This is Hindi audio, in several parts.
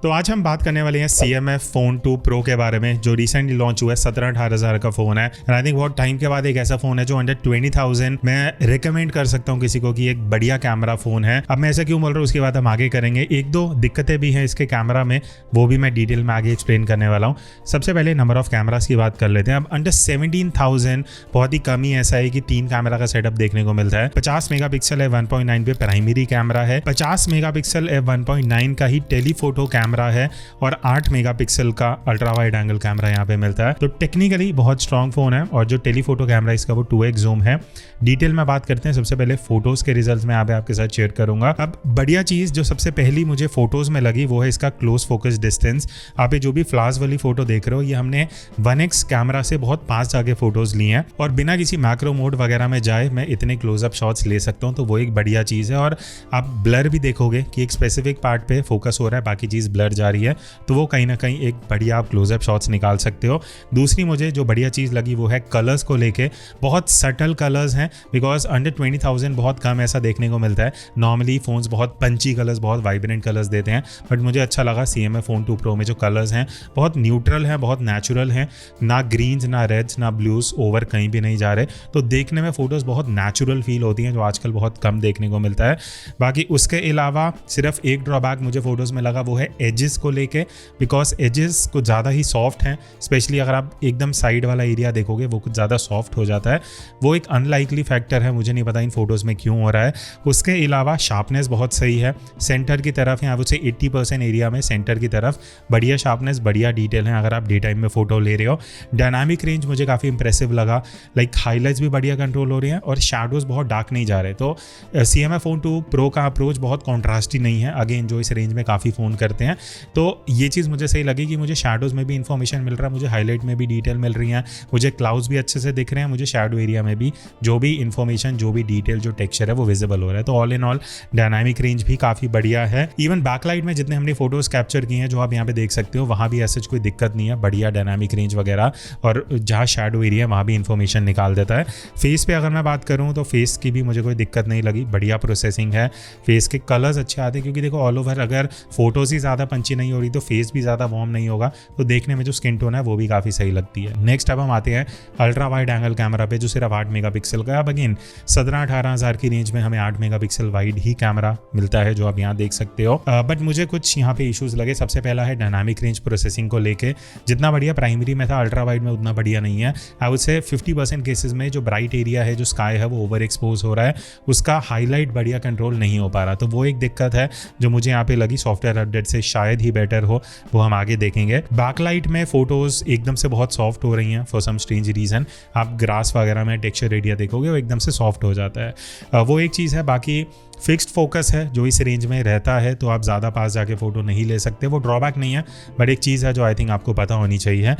तो आज हम बात करने वाले हैं CMF Phone 2 Pro के बारे में, जो रिसेंटली लॉन्च हुआ है। 17-18 हज़ार का फ़ोन है एंड आई थिंक बहुत टाइम के बाद एक ऐसा फ़ोन है जो अंडर 20,000 मैं रिकमेंड कर सकता हूँ किसी को कि एक बढ़िया कैमरा फ़ोन है। अब मैं ऐसा क्यों बोल रहा हूँ उसके बाद हम आगे करेंगे। एक दो दिक्कतें भी हैं इसके कैमरा में, वो भी मैं डिटेल में आगे एक्सप्लेन करने वाला हूँ। सबसे पहले नंबर ऑफ कैमरास की बात कर लेते हैं। अब अंडर 17,000 बहुत ही कम ही ऐसा है कि 3 कैमरा का सेटअप देखने को मिलता है। 50 मेगापिक्सल है 1.9 पे प्राइमरी कैमरा है, 50 मेगापिक्सल है 1.9 का ही टेलीफोटो कैमरा है और 8 मेगापिक्सल का अल्ट्रा वाइड एंगल कैमरा यहाँ पे मिलता है। तो टेक्निकली बहुत स्ट्रॉन्ग फोन है और जो टेलीफोटो कैमरा इसका वो 2x जूम है। डिटेल में बात करते हैं। सबसे पहले फोटोज के रिजल्ट्स में यहाँ पे आपके साथ शेयर करूंगा। अब बढ़िया चीज जो सबसे पहली मुझे फोटोज में लगी वो है इसका क्लोज फोकस डिस्टेंस। आप जो भी फ्लावर्स वाली फोटो देख रहे हो ये हमने 1x कैमरा से बहुत पास जाके फोटोज ली हैं और बिना किसी मैक्रो मोड वगैरह में जाए मैं इतने क्लोजअप शॉट्स ले सकता हूँ, तो वो एक बढ़िया चीज है। और आप ब्लर भी देखोगे कि एक स्पेसिफिक पार्ट पे फोकस हो रहा है, बाकी चीज ब्लर जा रही है, तो वो कहीं ना कहीं एक बढ़िया आप क्लोजअप शॉट्स निकाल सकते हो। दूसरी मुझे जो बढ़िया चीज़ लगी वो है कलर्स को लेके। बहुत सटल कलर्स हैं, बिकॉज अंडर 20,000 बहुत कम ऐसा देखने को मिलता है। नॉर्मली फोन्स बहुत पंची कलर्स, बहुत वाइब्रेंट कलर्स देते हैं, बट मुझे अच्छा लगा CMF Phone 2 Pro में जो कलर्स हैं बहुत न्यूट्रल हैं, बहुत नेचुरल हैं। ना ग्रीन्स, ना रेड्स, ना ब्लूज ओवर कहीं भी नहीं जा रहे, तो देखने में फोटोज़ बहुत नेचुरल फील होती हैं, जो आजकल बहुत कम देखने को मिलता है। बाकी उसके अलावा सिर्फ एक ड्रॉबैक मुझे फोटोज़ में लगा, वो है एजेस को लेके, बिकॉज एजेस कुछ ज़्यादा ही सॉफ्ट हैं। स्पेशली अगर आप एकदम साइड वाला एरिया देखोगे वो कुछ ज़्यादा सॉफ्ट हो जाता है। वो एक अनलाइकली फैक्टर है, मुझे नहीं पता इन फोटोज़ में क्यों हो रहा है। उसके अलावा शार्पनेस बहुत सही है। सेंटर की तरफ है, उसे 80% एरिया में सेंटर की तरफ बढ़िया शार्पनेस, बढ़िया डिटेल है अगर आप डे टाइम में फोटो ले रहे हो। डायनामिक रेंज मुझे काफ़ी इंप्रेसिव लगा, लाइक हाईलाइट्स भी बढ़िया कंट्रोल हो रही हैं और शैडोज़ बहुत डार्क नहीं जा रहे। तो CMF Phone 2 Pro का अप्रोच बहुत कॉन्ट्रास्टी नहीं है, अगेन जो इस रेंज में काफ़ी फ़ोन करते हैं। तो ये चीज़ मुझे सही लगी कि मुझे शैडोज़ में भी इन्फॉर्मेशन मिल रहा है, मुझे हाईलाइट में भी डिटेल मिल रही है, मुझे क्लाउड्स भी अच्छे से दिख रहे हैं, मुझे शैडो एरिया में भी जो भी इन्फॉर्मेशन, जो भी डिटेल, जो टेक्सचर है वो विजिबल हो रहा है। तो all in all dynamic range भी काफ़ी बढ़िया है। इवन बैकलाइट में जितने हमने फोटोज़ कैप्चर किए हैं, जो आप यहाँ पे देख सकते हो, वहाँ भी ऐसा कोई दिक्कत नहीं है, बढ़िया डायनामिक रेंज वगैरह, और जहाँ शैडो एरिया है वहाँ भी इन्फॉर्मेशन निकाल देता है। फेस पे अगर मैं बात करूँ तो फेस की भी मुझे कोई दिक्कत नहीं लगी, बढ़िया प्रोसेसिंग है। फेस के कलर्स अच्छे आते हैं, क्योंकि देखो ऑल ओवर अगर फोटोज़ ही ज़्यादा पंची नहीं हो रही तो फेस भी ज़्यादा वार्म नहीं होगा, तो देखने में जो स्किन टोन है वो भी काफ़ी सही लगती है। नेक्स्ट अब हम आते हैं अल्ट्रा वाइड एंगल कैमरा पे, जो सिर्फ 8 मेगापिक्सल का है। अब अगेन 17-18 हज़ार की रेंज में हमें 8 मेगापिक्सल वाइड ही कैमरा मिलता है, जो आप यहाँ देख सकते हो। बट मुझे कुछ यहाँ पे इश्यूज लगे। सबसे पहला है डायनामिक रेंज प्रोसेसिंग को लेके। जितना बढ़िया प्राइमरी में था, अल्ट्रा वाइड में उतना बढ़िया नहीं है। आई वुड से 50% केसेस में जो ब्राइट एरिया है, जो स्काई है, वो ओवर एक्सपोज हो रहा है, उसका हाईलाइट बढ़िया कंट्रोल नहीं हो पा रहा। तो वो एक दिक्कत है जो मुझे यहाँ पे लगी। सॉफ्टवेयर अपडेट से शायद ही बेटर हो, वो हम आगे देखेंगे। बैकलाइट में फोटोज एकदम से बहुत सॉफ्ट हो रही हैं फॉर सम स्ट्रेंज रीजन। आप ग्रास वगैरह में टेक्सचर एरिया देखोगे वो एकदम से सॉफ्ट हो जाता है, वो एक चीज़ है। बाकी फिक्स्ड फोकस है जो इस रेंज में रहता है, तो आप ज़्यादा पास जाके फ़ोटो नहीं ले सकते, वो ड्रॉबैक नहीं है, बट एक चीज़ है जो आई थिंक आपको पता होनी चाहिए।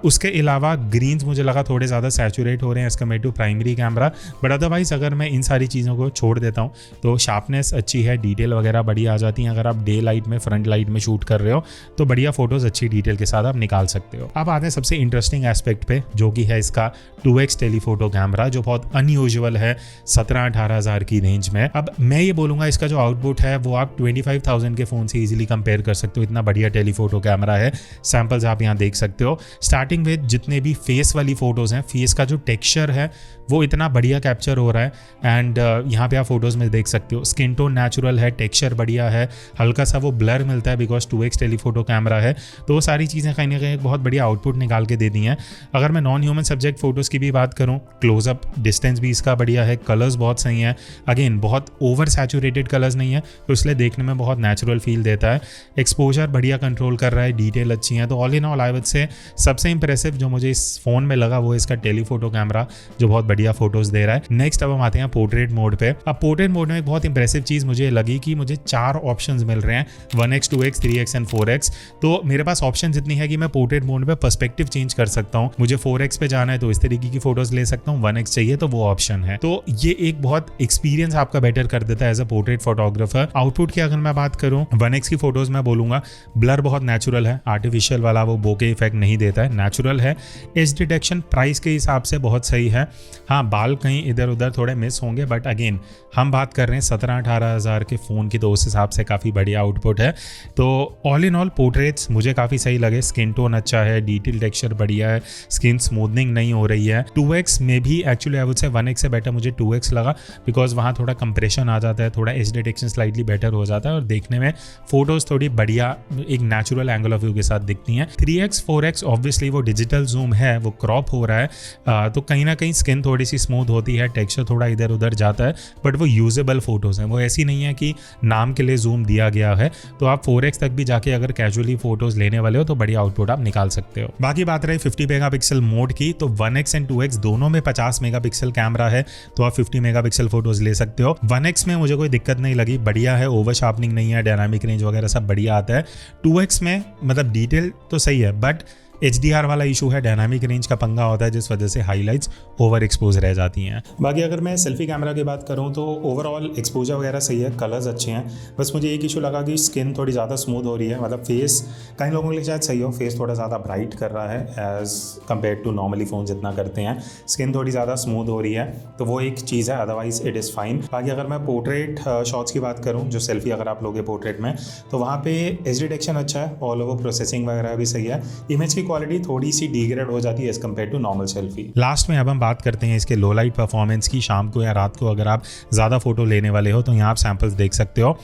उसके अलावा ग्रीन्स मुझे लगा थोड़े ज़्यादा सैचुरेट हो रहे हैं as compare to primary camera, but otherwise अगर मैं इन सारी चीज़ों को छोड़ देता हूँ तो शार्पनेस अच्छी है, डिटेल वगैरह बढ़िया आ जाती हैं। अगर आप डे लाइट में, फ्रंट लाइट में शूट कर रहे हो तो बढ़िया फोटोज़ अच्छी डिटेल के साथ आप निकाल सकते हो। अब आते हैं सबसे इंटरेस्टिंग एस्पेक्ट पे, जो कि है इसका 2x टेलीफोटो कैमरा, जो बहुत अनयूजुअल है 17-18 हज़ार की रेंज में। अब मैं ये बोलूँगा इसका जो आउटपुट है वो आप 25,000 के फ़ोन से इजीली कंपेयर कर सकते हो, इतना बढ़िया टेलीफोटो कैमरा है। सैम्पल्स आप यहाँ देख सकते हो। स्टार्टिंग विद जितने भी फेस वाली फ़ोटोज़ हैं, फेस का जो टेक्सचर है वो इतना बढ़िया कैप्चर हो रहा है। एंड यहाँ पे आप फोटोज़ में देख सकते हो स्किन टोन नेचुरल है, टेक्सचर बढ़िया है, हल्का सा वो ब्लर मिलता है बिकॉज 2x टेलीफोटो कैमरा है। तो वो सारी चीज़ें कहीं ना कहीं एक बहुत बढ़िया आउटपुट निकाल के दे दी हैं। अगर मैं नॉन ह्यूमन सब्जेक्ट फोटोज़ की भी बात करूँ, क्लोजअप डिस्टेंस भी इसका बढ़िया है, कलर्स बहुत सही हैं। अगेन बहुत ओवर सैचुरेटेड कलर्स नहीं है, तो इसलिए देखने में बहुत नेचुरल फील देता है। एक्सपोजर बढ़िया कंट्रोल कर रहा है, डिटेल अच्छी है। तो all in all I would say सबसे इंप्रेसिव जो मुझे इस फ़ोन में लगा वो इसका टेलीफोटो कैमरा, जो बहुत बढ़िया फोटोज दे रहा है। नेक्स्ट अब हम आते हैं पोर्ट्रेट मोड पे। अब पोर्ट्रेट मोड में एक बहुत इंप्रेसिव चीज़ मुझे लगी कि मुझे 4 ऑप्शंस मिल रहे हैं, 1x, 2x, 3x and 4x। तो मेरे पास ऑप्शन इतनी है कि मैं पोर्ट्रेट मोड में पर्सपेक्टिव चेंज कर सकता हूँ। मुझे 4x पे जाना है तो इस तरीके की फोटोज ले सकता हूँ, 1x चाहिए तो वो ऑप्शन है। तो ये एक बहुत एक्सपीरियंस आपका बेटर कर देता है as a portrait photographer. Output की अगर मैं बात करूँ, 1x की फोटोज में बोलूंगा ब्लर बहुत नेचुरल है, आर्टिफिशियल वाला वो बोके इफेक्ट नहीं देता है, नेचुरल है। एज डिटेक्शन प्राइस के हिसाब से बहुत सही है। हाँ, बाल कहीं इधर उधर थोड़े मिस होंगे, बट अगेन हम बात कर रहे हैं 17-18 हज़ार के फ़ोन की, तो उस हिसाब से काफ़ी बढ़िया आउटपुट है। तो ऑल इन ऑल पोर्ट्रेट्स मुझे काफ़ी सही लगे, स्किन टोन अच्छा है, डिटेल टेक्सचर बढ़िया है, स्किन स्मूथनिंग नहीं हो रही है। 2x में भी actually I would say 1x से बेटर मुझे 2x लगा, बिकॉज वहाँ थोड़ा कंप्रेशन आ जाता है, थोड़ा एज डिटेक्शन स्लाइटली बेटर हो जाता है और देखने में फोटोज़ थोड़ी बढ़िया एक नेचुरल एंगल ऑफ व्यू के साथ दिखती हैं। 3x 4x ऑब्वियसली वो डिजिटल जूम है, वो क्रॉप हो रहा है, तो कहीं ना कहीं स्किन थोड़ी सी स्मूथ होती है, टेक्सचर थोड़ा इधर उधर जाता है, बट वो यूजेबल फोटोज़ हैं। वो ऐसी नहीं है कि नाम के लिए जूम दिया गया है, तो आप 4x तक भी जाके अगर कैजुअली फोटोज़ लेने वाले हो तो बढ़िया आउटपुट आप निकाल सकते हो। बाकी बात रही 50 मेगापिक्सल मोड की, तो 1x एंड 2x दोनों में 50 मेगापिक्सल कैमरा है, तो आप 50 मेगापिक्सल फोटोज़ ले सकते हो। 1x में मुझे कोई दिक्कत नहीं लगी, बढ़िया है, ओवर शार्पनिंग नहीं है, डायनामिक रेंज वगैरह सब बढ़िया आता है। 2x में मतलब डिटेल तो सही है, बट HDR वाला इशू है, डायनामिक रेंज का पंगा होता है, जिस वजह से हाईलाइट्स ओवर एक्सपोज रह जाती हैं। बाकी अगर मैं सेल्फी कैमरा की बात करूं तो ओवरऑल एक्सपोजर वगैरह सही है, कलर्स अच्छे हैं, बस मुझे एक इशू लगा कि स्किन थोड़ी ज़्यादा स्मूथ हो रही है, मतलब फेस कई लोगों के लिए शायद सही हो, फेस थोड़ा ज़्यादा ब्राइट कर रहा है as compare to normally phone जितना करते हैं, स्किन थोड़ी ज़्यादा स्मूथ हो रही है, तो वो एक चीज़ है, अदरवाइज इट इज़ फाइन। बाकी अगर मैं पोर्ट्रेट शॉट्स की बात करूँ, जो सेल्फी अगर आप लोगे पोर्ट्रेट में, तो वहाँ पे एज डिटेक्शन अच्छा है, ऑल ओवर प्रोसेसिंग वगैरह भी सही है, इमेज की क्वालिटी थोड़ी सी डिग्रेड हो जाती है as compare to normal selfie. Last में अब हम बात करते हैं इसके लो लाइट परफॉर्मेंस की। शाम को या रात को अगर आप ज़्यादा फोटो लेने वाले हो तो यहाँ आप सैंपल्स देख सकते हो।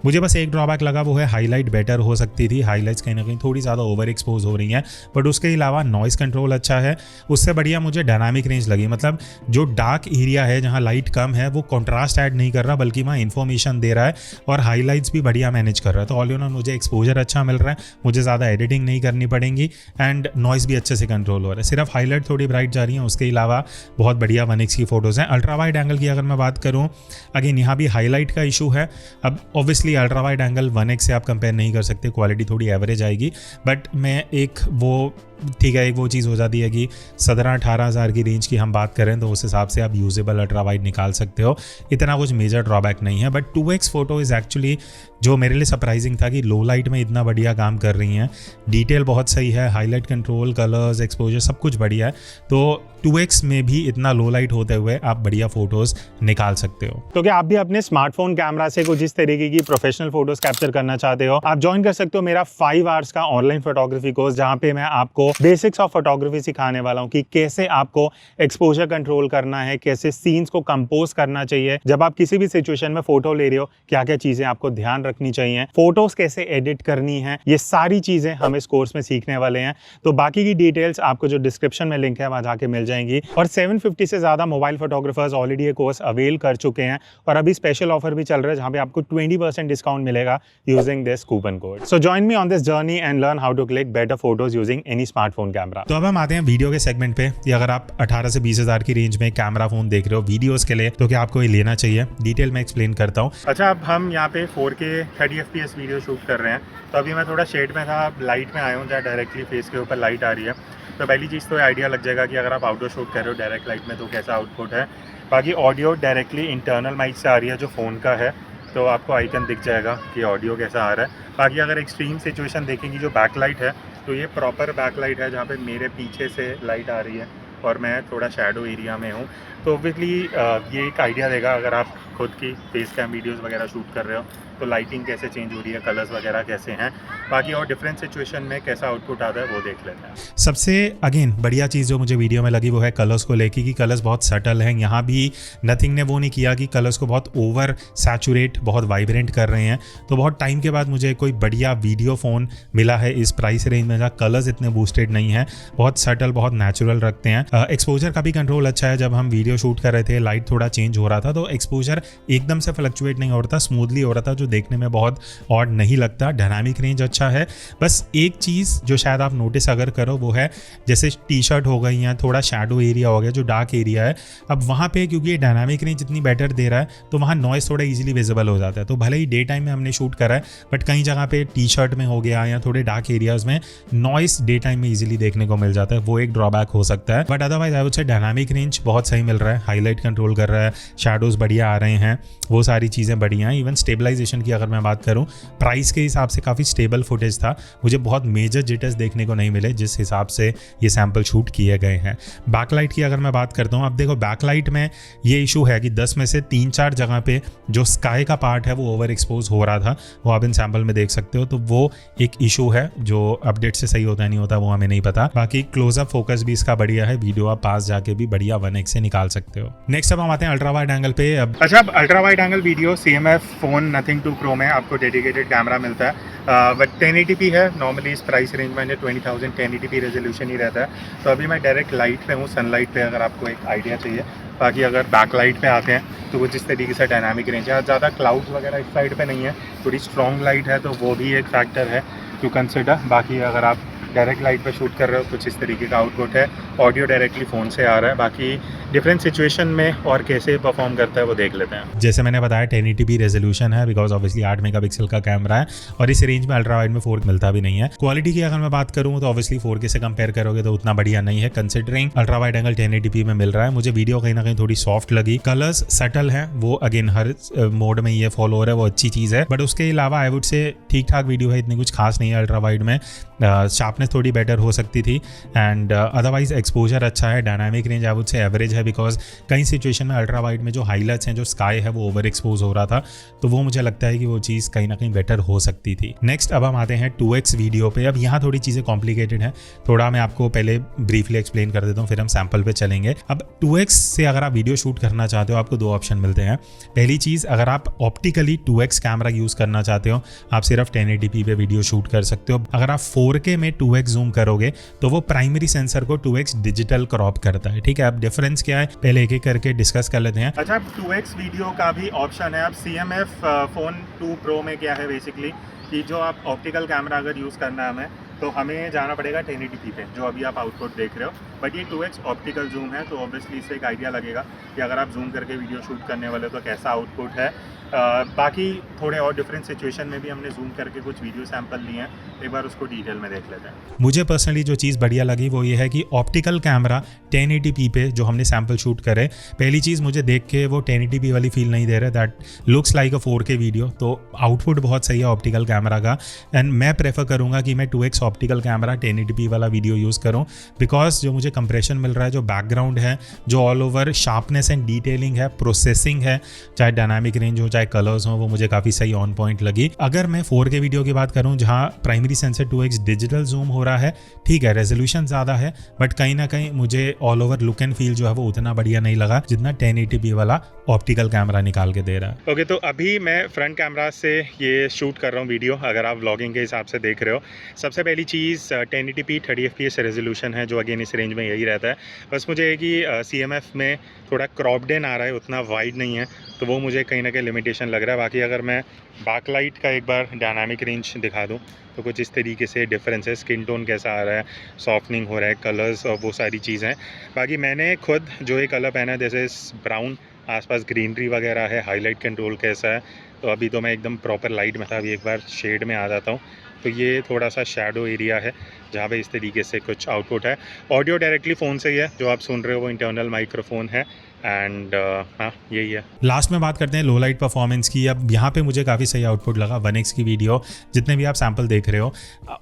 मुझे बस एक ड्रॉबैक लगा, वो है हाईलाइट बेटर हो सकती थी, हाईलाइट्स कहीं ना कहीं थोड़ी ज़्यादा ओवर एक्सपोज हो रही हैं, बट उसके अलावा नॉइस कंट्रोल अच्छा है। उससे बढ़िया मुझे डायनामिक रेंज लगी, मतलब जो डार्क एरिया है जहाँ लाइट कम है वो कॉन्ट्रास्ट ऐड नहीं कर रहा, बल्कि वहाँ इन्फॉर्मेशन दे रहा है और हाईलाइट्स भी बढ़िया मैनेज कर रहा है। तो ऑल इन ऑल मुझे एक्सपोजर अच्छा मिल रहा है, मुझे ज़्यादा एडिटिंग नहीं करनी पड़ेगी एंड नॉइस भी अच्छे से कंट्रोल हो रहा है। सिर्फ हाईलाइट थोड़ी ब्राइट जा रही है, उसके अलावा बहुत बढ़िया 1x की फोटोज़ हैं। अल्ट्रा वाइड एंगल की अगर मैं बात करूं, अगेन यहाँ भी हाईलाइट का इशू है। अब obviously ultra wide angle 1x से आप कंपेयर नहीं कर सकते, क्वालिटी थोड़ी एवरेज आएगी, बट मैं एक वो ठीक है, एक वो चीज़ हो जाती है कि 17-18 हज़ार की रेंज की हम बात करें तो उस हिसाब से आप यूजेबल अल्ट्रा वाइड निकाल सकते हो, इतना कुछ मेजर ड्रॉबैक नहीं है। But 2x photo is actually जो मेरे लिए सरप्राइजिंग था कि लो लाइट में इतना बढ़िया काम कर रही हैं, डिटेल बहुत सही है, हाईलाइट कंट्रोल, कलर्स, एक्सपोजर सब कुछ बढ़िया है, तो 2x में भी इतना लो लाइट होते हुए आप बढ़िया फोटोज निकाल सकते हो। तो क्या आप भी अपने स्मार्टफोन कैमरा से कुछ इस तरीके की प्रोफेशनल फोटोज कैप्चर करना चाहते हो, आप ज्वाइन कर सकते हो मेरा 5 आवर्स का ऑनलाइन फोटोग्राफी कोर्स, जहां पे मैं आपको बेसिक्स ऑफ फोटोग्राफी सिखाने वाला हूं कि कैसे आपको एक्सपोजर कंट्रोल करना है, कैसे सीन्स को कंपोज करना चाहिए, जब आप किसी भी सिचुएशन में फोटो ले रहे हो क्या क्या चीजें आपको ध्यान रखनी चाहिए, फोटोज कैसे एडिट करनी है, ये सारी चीजें हम इस कोर्स में सीखने वाले हैं। तो बाकी की डिटेल्स आपको जो डिस्क्रिप्शन में लिंक है वहां जाके मिल जाएंगी। और 750 से ज्यादा मोबाइल फोटोग्राफर्स ऑलरेडी ये कोर्स अवेल कर चुके हैं और अभी स्पेशल ऑफर भी चल रहा है जहां पे आपको 20% डिस्काउंट मिलेगा using this coupon code. So join me on this journey and learn how to click better photos using any smartphone camera. तो अब हम आते हैं वीडियो के सेगमेंट पे, कि अगर आप 18 से 20 हज़ार की रेंज में कैमरा फोन देख रहे हो वीडियोस के लिए, तो क्या आपको ये लेना चाहिए, डिटेल में एक्सप्लेन करता हूँ। अच्छा, अब हम यहाँ पे 4K 30 FPS वीडियो शूट कर रहे हैं, तो अभी मैं थोड़ा शेड में था, लाइट में आया हूँ जहाँ डायरेक्टली फेस के ऊपर लाइट आ रही है, तो पहली चीज़ तो आइडिया लग जाएगा कि अगर आप आउटडोर शूट कर रहे हो डायरेक्ट लाइट में तो कैसा आउटपुट है। बाकी ऑडियो डायरेक्टली इंटरनल माइक से आ रही है जो फ़ोन का है, तो आपको आइकन दिख जाएगा कि ऑडियो कैसा आ रहा है। बाकी अगर एक्सट्रीम सिचुएशन देखेंगी, जो बैकलाइट है तो ये प्रॉपर बैकलाइट है जहाँ पे मेरे पीछे से लाइट आ रही है और मैं थोड़ा शैडो एरिया में हूँ, तो ऑब्वियसली ये एक आइडिया देगा अगर आप खुद की फेस कैम वीडियोस वगैरह शूट कर रहे हो तो लाइटिंग कैसे चेंज हो रही है, कलर्स वगैरह कैसे हैं, बाकी और डिफरेंट सिचुएशन में कैसा आउटपुट आता है वो देख लेते हैं। सबसे अगेन बढ़िया चीज़ जो मुझे वीडियो में लगी वो है कलर्स को लेके, कि कलर्स बहुत सटल हैं। यहाँ भी नथिंग ने वो नहीं किया कि कलर्स को बहुत ओवर सैचुरेट, बहुत वाइब्रेंट कर रहे हैं। तो बहुत टाइम के बाद मुझे कोई बढ़िया वीडियो फ़ोन मिला है इस प्राइस रेंज में जहाँ कलर्स इतने बूस्टेड नहीं है, बहुत सटल, बहुत नेचुरल रखते हैं। एक्सपोजर का भी कंट्रोल अच्छा है, जब हम वीडियो शूट कर रहे थे लाइट थोड़ा चेंज हो रहा था तो एक्सपोजर एकदम से फ्लक्चुएट नहीं हो रहा था, स्मूथली हो रहा था, जो देखने में बहुत ऑड नहीं लगता। डायनामिक रेंज अच्छा है। बस एक चीज़ जो शायद आप नोटिस अगर करो वो है जैसे टी शर्ट हो गई या थोड़ा शैडो एरिया हो गया, जो डार्क एरिया है, अब वहाँ पे क्योंकि ये डायनामिक रेंज इतनी बेटर दे रहा है तो वहाँ नॉइस थोड़ा इजीली विजिबल हो जाता है। तो भले ही डे टाइम में हमने शूट करा है बट कई जगह पे टी शर्ट में हो गया या थोड़े डार्क एरियाज में नॉइस डे टाइम में इजीली देखने को मिल जाता है, वो एक ड्रॉबैक हो सकता है। But otherwise I would say dynamic range बहुत सही मिल रहा है, हाईलाइट कंट्रोल कर रहा है, शैडोज़ बढ़िया आ रहे हैं, वो सारी चीज़ें बढ़िया हैं। इवन स्टेबलाइजेशन की अगर मैं बात करूँ, प्राइस के हिसाब से काफ़ी स्टेबल फुटेज था, मुझे बहुत मेजर जिटर्स देखने को नहीं मिले जिस हिसाब से ये सैम्पल शूट किए गए हैं। बैकलाइट की अगर मैं बात करता हूँ, अब देखो बैकलाइट में ये इशू है कि 10 में से 3-4 जगह पे जो स्काई का पार्ट है वो ओवर एक्सपोज हो रहा था, वो आप इन सैम्पल में देख सकते हो। तो वो एक इशू है जो अपडेट से सही होता नहीं होता वो हमें नहीं पता। बाकी क्लोजअप फोकस भी इसका बढ़िया है, वीडियो आप पास जाके भी बढ़िया 1x से निकाल सकते हो। नेक्स्ट अब हम आते हैं अल्ट्रा वाइड एंगल पे। अब ultra wide angle video CMF phone nothing 2 Pro में आपको डेडिकेटेड कैमरा मिलता है, बट 1080p है। नॉर्मली इस प्राइस रेंज में 20,000 1080p रेजोल्यूशन ही रहता है। तो अभी मैं डायरेक्ट लाइट पे हूँ, सनलाइट पे, अगर आपको एक आइडिया चाहिए। बाकी अगर बैक लाइट पे आते हैं तो वो जिस तरीके से डायनामिक रेंज है, ज़्यादा क्लाउड्स वगैरह इस साइड पे नहीं है, थोड़ी स्ट्रॉन्ग लाइट है, तो वो भी एक फैक्टर है टू कंसिडर। बाकी अगर आप डायरेक्ट लाइट पे शूट कर रहे हो कुछ इस तरीके का आउटपुट है, ऑडियो डायरेक्टली फ़ोन से आ रहा है। बाकी डिफरेंट सिचुएशन में और कैसे परफॉर्म करता है वो देख लेते हैं। जैसे मैंने बताया 1080p रेजोल्यूशन है, बिकॉज ऑब्वियसली 8 मेगापिक्सल का कैमरा है और इस रेंज में अल्ट्रा वाइड में 4K मिलता भी नहीं है। क्वालिटी की अगर मैं बात करूँ तो ऑब्वियसली 4K से कंपेयर करोगे तो उतना बढ़िया नहीं है, considering ultra wide angle 1080p में मिल रहा है। मुझे वीडियो कहीं ना कहीं थोड़ी सॉफ्ट लगी, कलर्स सटल है, वो अगेन हर मोड में ये फॉलो हो रहा है, वो अच्छी चीज़ है। बट उसके अलावा आई वुड से ठीक ठाक वीडियो है, इतनी कुछ खास नहीं है अल्ट्रा वाइड में। शार्पनेस थोड़ी बेटर हो सकती थी एंड अदरवाइज एक्सपोजर अच्छा है। Dynamic range I would say average है, बिकॉज कई सिचुएशन में अल्ट्रा वाइड में जो हाईलाइट्स हैं, जो स्काई है वो ओवर एक्सपोज हो रहा था, तो वो मुझे लगता है कि वो चीज़ कहीं ना कहीं बेटर हो सकती थी। नेक्स्ट अब हम आते हैं 2x वीडियो पे। अब यहाँ थोड़ी चीज़ें कॉम्प्लिकेटेड हैं, थोड़ा मैं आपको पहले ब्रीफली एक्सप्लेन कर देता हूँ, फिर हम सैम्पल पे चलेंगे। अब 2x से अगर आप वीडियो शूट करना चाहते हो, आपको 2 ऑप्शन मिलते हैं। पहली चीज़, अगर आप ऑप्टिकली 2x कैमरा यूज़ करना चाहते हो, आप सिर्फ 1080p पे वीडियो शूट कर सकते हो। अगर आप 4K में 2x जूम करोगे तो वो प्राइमरी सेंसर को 2x डिजिटल क्रॉप करता है। ठीक है, अब डिफरेंस क्या है पहले एक एक करके डिस्कस कर लेते हैं। अच्छा, 2x वीडियो का भी ऑप्शन है। अब CMF फोन 2 Pro में क्या है बेसिकली कि जो आप ऑप्टिकल कैमरा अगर यूज़ करना है हमें, तो हमें जाना पड़ेगा 1080p पे, जो अभी आप आउटपुट देख रहे हो। बट ये 2x ऑप्टिकल जूम है, तो ऑब्वियसली इससे एक आइडिया लगेगा कि अगर आप जूम करके वीडियो शूट करने वाले हो तो कैसा आउटपुट है। बाकी थोड़े और डिफरेंट सिचुएशन में भी हमने जूम करके कुछ वीडियो सैंपल लिए हैं, एक बार उसको डिटेल में देख लेते हैं। मुझे पर्सनली जो चीज़ बढ़िया लगी वो ये है कि ऑप्टिकल कैमरा 1080p पे जो हमने सैंपल शूट करे, पहली चीज़ मुझे देख के वो 1080p वाली फील नहीं दे रहा, that looks like a 4K video. तो आउटपुट बहुत सही है ऑप्टिकल कैमरा का, एंड मैं प्रेफर करूँगा कि मैं 2x ऑप्टिकल कैमरा 1080p वाला वीडियो यूज़ करूँ, बिकॉज जो मुझे कंप्रेशन मिल रहा है, जो बैकग्राउंड है, जो all over sharpness and detailing है, प्रोसेसिंग है, चाहे डायनामिक रेंज हो चाहे कलर्स हो, वो मुझे काफ़ी सही ऑन पॉइंट लगी। अगर मैं 4K वीडियो की बात करूं जहां primary sensor 2x digital zoom हो रहा है, ठीक है रेजोल्यूशन ज़्यादा है, बट कहीं ना कहीं मुझे all over look and feel जो है वो उतना बढ़िया नहीं लगा जितना 1080p वाला ऑप्टिकल कैमरा निकाल के दे रहा है। ओके, तो अभी मैं फ्रंट कैमरा से ये शूट कर रहा हूँ वीडियो, अगर आप व्लॉगिंग के हिसाब से देख रहे हो। सबसे पहली चीज़ 1080p 30 fps रेजोल्यूशन है, जो अगेन इस रेंज में यही रहता है। बस मुझे ये कि CMF में थोड़ा क्रॉप्ड इन आ रहा है, उतना वाइड नहीं है, तो वो मुझे कहीं ना कहीं लिमिटेशन लग रहा है। बाकी अगर मैं बैकलाइट का एक बार डायनामिक रेंज दिखा दूँ तो कुछ इस तरीके से डिफरेंस है, स्किन टोन कैसा आ रहा है, सॉफ्टनिंग हो रहा है, कलर्स और वो सारी चीज़ें। बाकी मैंने खुद जो एक कलर पहना है, जैसे ब्राउन, आसपास ग्रीनरी वगैरह है, हाईलाइट कंट्रोल कैसा है, तो अभी तो मैं एकदम प्रॉपर लाइट में था, अभी एक बार शेड में आ जाता हूँ तो ये थोड़ा सा शैडो एरिया है जहाँ पे इस तरीके से कुछ आउटपुट है। ऑडियो डायरेक्टली फ़ोन से ही है, जो आप सुन रहे हो वो इंटरनल माइक्रोफोन है एंड हाँ यही है। लास्ट में बात करते हैं लो लाइट परफॉर्मेंस की। अब यहाँ पे मुझे काफ़ी सही आउटपुट लगा 1x की वीडियो, जितने भी आप सैंपल देख रहे हो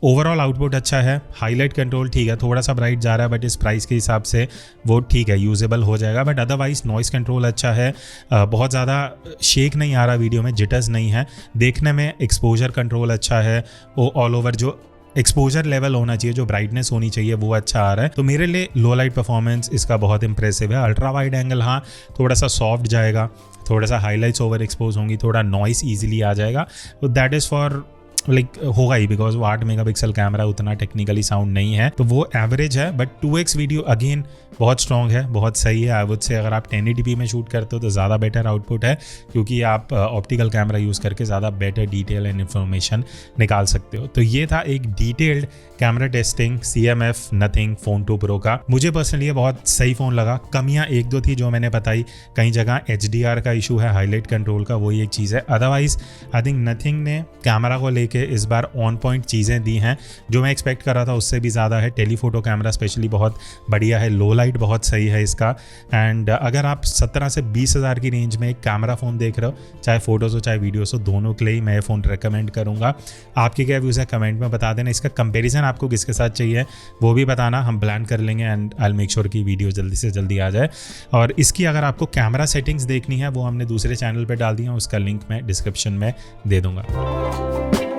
ओवरऑल आउटपुट अच्छा है। हाईलाइट कंट्रोल ठीक है, थोड़ा सा ब्राइट जा रहा है बट इस प्राइस के हिसाब से वो ठीक है, यूजेबल हो जाएगा। बट अदरवाइज नॉइस कंट्रोल अच्छा है, बहुत ज़्यादा शेक नहीं आ रहा वीडियो में, जिटर्स नहीं है, देखने में एक्सपोजर कंट्रोल अच्छा है, वो ऑल ओवर जो एक्सपोजर लेवल होना चाहिए, जो ब्राइटनेस होनी चाहिए वो अच्छा आ रहा है। तो मेरे लिए लो लाइट परफॉर्मेंस इसका बहुत इंप्रेसिव है। अल्ट्रा वाइड एंगल हाँ थोड़ा सा सॉफ्ट जाएगा, थोड़ा सा हाईलाइट्स ओवर एक्सपोज होंगी, थोड़ा नॉइस ईजिली आ जाएगा, तो दैट इज़ फॉर लाइक होगा ही, बिकॉज वो 8 मेगापिक्सल कैमरा उतना टेक्निकली साउंड नहीं है, तो वो एवरेज है। बट 2x वीडियो अगेन बहुत स्ट्रॉन्ग है, बहुत सही है। आई वुड से अगर आप 1080p में शूट करते हो तो ज़्यादा बेटर आउटपुट है, क्योंकि आप ऑप्टिकल कैमरा यूज़ करके ज़्यादा बेटर डिटेल एंड इन्फॉर्मेशन निकाल सकते हो। तो ये था एक detailed camera testing CMF nothing phone 2 Pro का मुझे पर्सनली ये बहुत सही फ़ोन लगा। कमियां एक दो थी जो मैंने बताई, कई जगह HDR का इशू है, हाईलाइट कंट्रोल का, वही एक चीज़ है। अदरवाइज आई थिंक नथिंग ने कैमरा को लेके इस बार ऑन पॉइंट चीज़ें दी हैं, जो मैं एक्सपेक्ट कर रहा था उससे भी ज़्यादा है। टेलीफोटो कैमरा स्पेशली बहुत बढ़िया है, लो लाइट बहुत सही है इसका। एंड अगर आप 17 से 20 हज़ार की रेंज में एक कैमरा फ़ोन देख रहे हो, चाहे फोटोज़ हो चाहे वीडियोज़ हो, दोनों के लिए ही मैं ये फ़ोन रिकमेंड करूँगा। आपके क्या व्यूज़ है कमेंट में बता देना। इसका कंपैरिजन आपको किसके साथ चाहिए वो भी बताना, हम प्लान कर लेंगे and I will make sure कि वीडियो जल्दी से जल्दी आ जाए। और इसकी अगर आपको कैमरा सेटिंग्स देखनी है वो हमने दूसरे चैनल पे डाल दी है, उसका लिंक मैं डिस्क्रिप्शन में दे दूँगा।